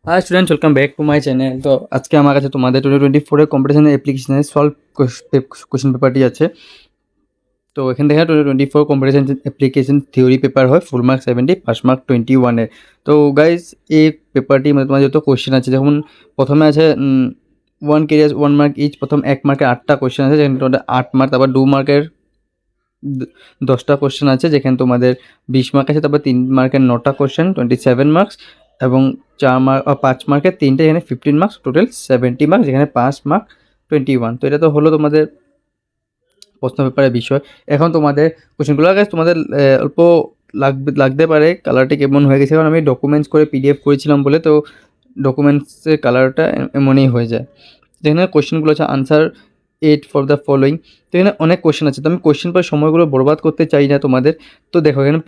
High student, welcome back to my channel. তো আজকে আমার কাছে তোমাদের 2024 কম্পিটিশনের অ্যাপ্লিকেশনের সলভ কোশ্চেন পেপারটি আছে। তো এখান থেকে 2024 কম্পিটিশন অ্যাপ্লিকেশন থিওরি পেপার হয়, ফুল মার্ক 70, পাস মার্ক 21। তো গাইজ এই পেপারটি মানে তোমার যত কোশ্চেন আছে, যেমন প্রথমে আছে 1 কেরিয়ার 1 মার্ক ইচ, প্রথম 1 মার্কের 8টা কোশ্চেন আছে, যেখানে তোমাদের 8 মার্ক, তারপর 2 মার্কের 10টা কোশ্চেন আছে, যেখানে তোমাদের 20 মার্ক আছে, তারপর 3 মার্কের 9টা কোশ্চেন 27 মার্কস, এবং 5 মার্কের 3টে, এখানে 15 মার্কস, টোটাল 70 মার্কস, যেখানে 5 মার্ক 21। তো এটা তো হলো তোমাদের প্রশ্ন পেপারের বিষয়। এখন তোমাদের কোশ্চেনগুলো আগে তোমাদের অল্প লাগতে পারে, কালারটি কেমন হয়ে গেছে, কারণ আমি ডকুমেন্টস করে পিডিএফ করেছিলাম বলে, তো ডকুমেন্টসের কালারটা এমনই হয়ে যায়। যেখানে কোশ্চেনগুলো আছে আনসার 8 ফর দ্য ফলোয়িং। তো এখানে অনেক কোশ্চেন আছে, তো আমি কোশ্চেন পর সময়গুলো বরবাদ করতে চাই না তোমাদের। তো দেখো এখানে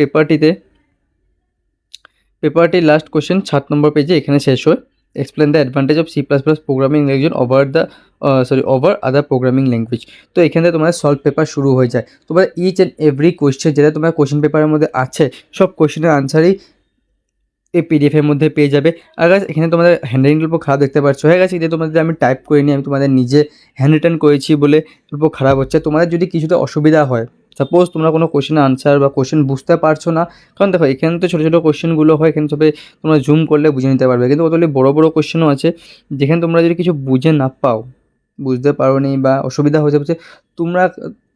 পেপারটির লাস্ট কোশ্চেন 7 নম্বর পেজে এখানে শেষ হয়। Explain the advantage of C++ programming language over other programming language. তো এখানে তোমাদের সলভ পেপার শুরু হয়ে যায়। তোমার ইচ অ্যান্ড এভরি কোশ্চেন যেটা তোমার কোশ্চেন পেপারের মধ্যে আছে, সব কোশ্চেনের আনসারই এই পিডিএফের মধ্যে পেয়ে যাবে। আর গাইস এখানে তোমাদের হ্যান্ডরাইটিং অল্প খারাপ দেখতে পাচ্ছ, হয়ে গেছে যে তোমাদের আমি টাইপ করিনি, আমি তোমাদের নিজে হ্যান্ড রিটার্ন করেছি বলে অল্প খারাপ হচ্ছে। তোমাদের যদি কিছুতে অসুবিধা হয়, সাপোজ তোমরা কোনো কোশ্চেনের আনসার বা কোশ্চেন বুঝতে পারছো না, কারণ দেখো এখানে তো ছোটো ছোটো কোশ্চেনগুলো হয়, এখানে সবে তোমরা জুম করলে বুঝে নিতে পারবে, কিন্তু অতগুলি বড়ো বড়ো কোশ্চেনও আছে, যেখানে তোমরা যদি কিছু বুঝে না পাও, বুঝতে পারো নি বা অসুবিধা হয়ে যাচ্ছে, তোমরা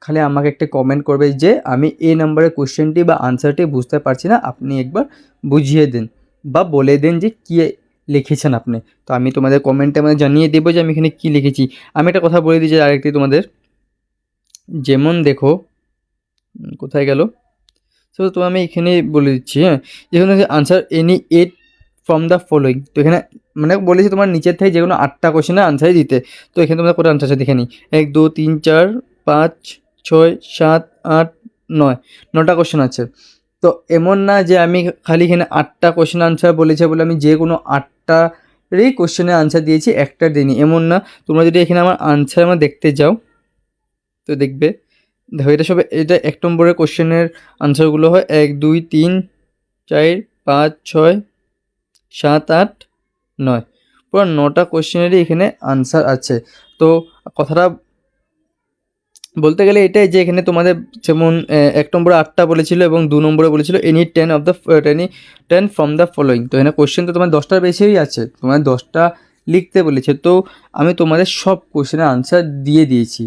খালি আমাকে একটা কমেন্ট করবে যে আমি এই নাম্বারের কোশ্চেনটি বা আনসারটি বুঝতে পারছি না, আপনি একবার বুঝিয়ে দিন বা বলে দিন যে কী লিখেছেন আপনি। তো আমি তোমাদের কমেন্টে মানে জানিয়ে দেবো যে আমি এখানে কী লিখেছি। আমি একটা কথা বলে দিচ্ছি আরেকটি তোমাদের, যেমন দেখো কোথায় গেল, তো আমি এখানে বলে দিচ্ছি, হ্যাঁ, যেখানে answer any 8 from the following. তো এখানে মানে বলেছি তোমার নিচের থেকে যে কোনো 8টা কোশ্চেনের আনসারই দিতে। তো এখানে তোমরা কোটা আনসার আছে দেখে নিই, 1 2 3 4 5 6 7 8 9, 9টা কোশ্চেন আছে। তো এমন না যে আমি খালি এখানে 8টা কোশ্চেন আনসার বলেছে বলে আমি যে কোনো 8টারই কোশ্চেনের আনসার দিয়েছি, একটা দিইনি, এমন না। তোমরা যদি এখানে আমার আনসার দেখতে যাও, তো দেখবে দেখো এটা 1 নম্বরের কোশ্চেনের আনসারগুলো হয় 1 2 3 4 5 6 7 8 9, পুরো 9টা কোশ্চেনেরই এখানে আনসার আছে। তো কথাটা বলতে গেলে এটাই যে এখানে তোমাদের যেমন 1 নম্বরে 8টা বলেছিল এবং 2 নম্বরে বলেছিল এনি 10 ফ্রম দ্য ফলোয়িং। তো এখানে কোশ্চেন তো তোমার 10টার বেশিই আছে, তোমার 10টা লিখতে বলেছে। তো আমি তোমাদের সব কোশ্চেনের আনসার দিয়ে দিয়েছি।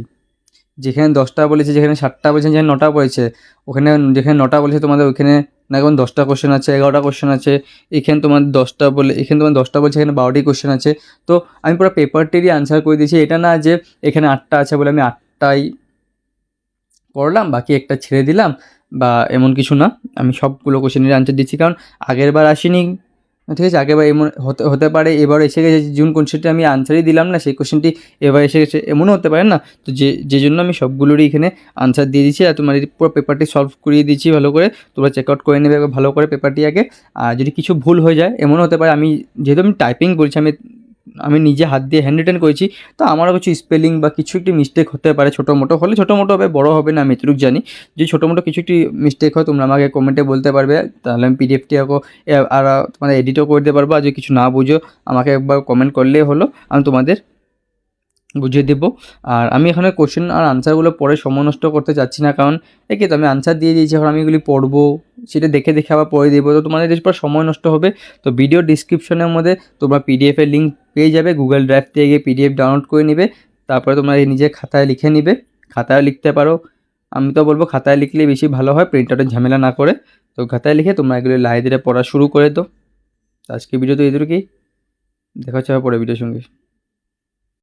যেখানে 10টা বলেছে, যেখানে 7টা বলেছে, যেখানে 9টা বলেছে, ওখানে যেখানে 9টা বলেছে তোমাদের ওইখানে না কেমন 10টা কোশ্চেন আছে, 11টা কোশ্চেন আছে। এখানে তোমার 10টা বলে, এখানে তোমার 10টা বলছে, এখানে 12টি কোশ্চেন আছে। তো আমি পুরো পেপারটিরই আনসার করে দিয়েছি। এটা না যে এখানে 8টা আছে বলে আমি 8টাই করলাম, বাকি একটা ছেড়ে দিলাম বা এমন কিছু না। আমি সবগুলো কোশ্চেনের আনসার দিচ্ছি, কারণ আগের বার আসেনি, ঠিক আছে, আগেরবার এমন হতে পারে এবার এসে গেছে, কোশ্চেনটি আমি আনসারই দিলাম না, সেই কোশ্চেনটি এবার এসে গেছে, এমনও হতে পারে না। তো যে জন্য আমি সবগুলোরই এখানে আনসার দিয়ে দিচ্ছি, আর তোমার পুরো পেপারটি সলভ করিয়ে দিচ্ছি ভালো করে, তোমরা চেক আউট করে নেবে ভালো করে পেপারটি আগে। আর যদি কিছু ভুল হয়ে যায়, এমনও হতে পারে আমি যেহেতু আমি টাইপিং করছি, আমি নিজে হাত দিয়ে হ্যান্ড রিটেন করেছি, তো আমারও কিছু স্পেলিং বা কিছু একটি মিস্টেক হতে পারে, ছোটো মোটো হলে ছোটো মোটো হবে, বড়ো হবে না, আমি এতটুকু জানি। যদি ছোটো মোটো কিছু একটি মিস্টেক হয়, তোমরা আমাকে কমেন্টে বলতে পারবে, তাহলে আমি পিডিএফটি আর তোমাদের এডিটও করে দিতে পারবো। আর যদি কিছু না বুঝো, আমাকে একবার কমেন্ট করলেই হলো, আমি তোমাদের বুঝিয়ে দেবো। আর আমি এখানে কোশ্চেন আর আনসারগুলো পড়ে সময় নষ্ট করতে চাচ্ছি না, কারণ একে তো আমি আনসার দিয়ে দিয়েছি, এখন আমি এগুলি পড়বো, সেটা দেখে দেখে আবার পড়ে দেবো, তো তোমাদের পর সময় নষ্ট হবে। তো ভিডিও ডিসক্রিপশনের মধ্যে তোমরা পিডিএফের লিঙ্ক পেয়ে যাবে, গুগল ড্রাইভ থেকে গিয়ে পিডিএফ ডাউনলোড করে নেবে, তারপরে তোমরা নিজের খাতায় লিখে নিবে। খাতায় লিখতে পারো, আমি তো বলবো খাতায় লিখলে বেশি ভালো হয়, প্রিন্ট আউটের ঝামেলা না করে। তো খাতায় লিখে তোমরা এগুলো ধীরে পড়া শুরু করে দাও। আজকে ভিডিও তো এদেরকেই দেখা হচ্ছে পরে ভিডিওর সঙ্গে।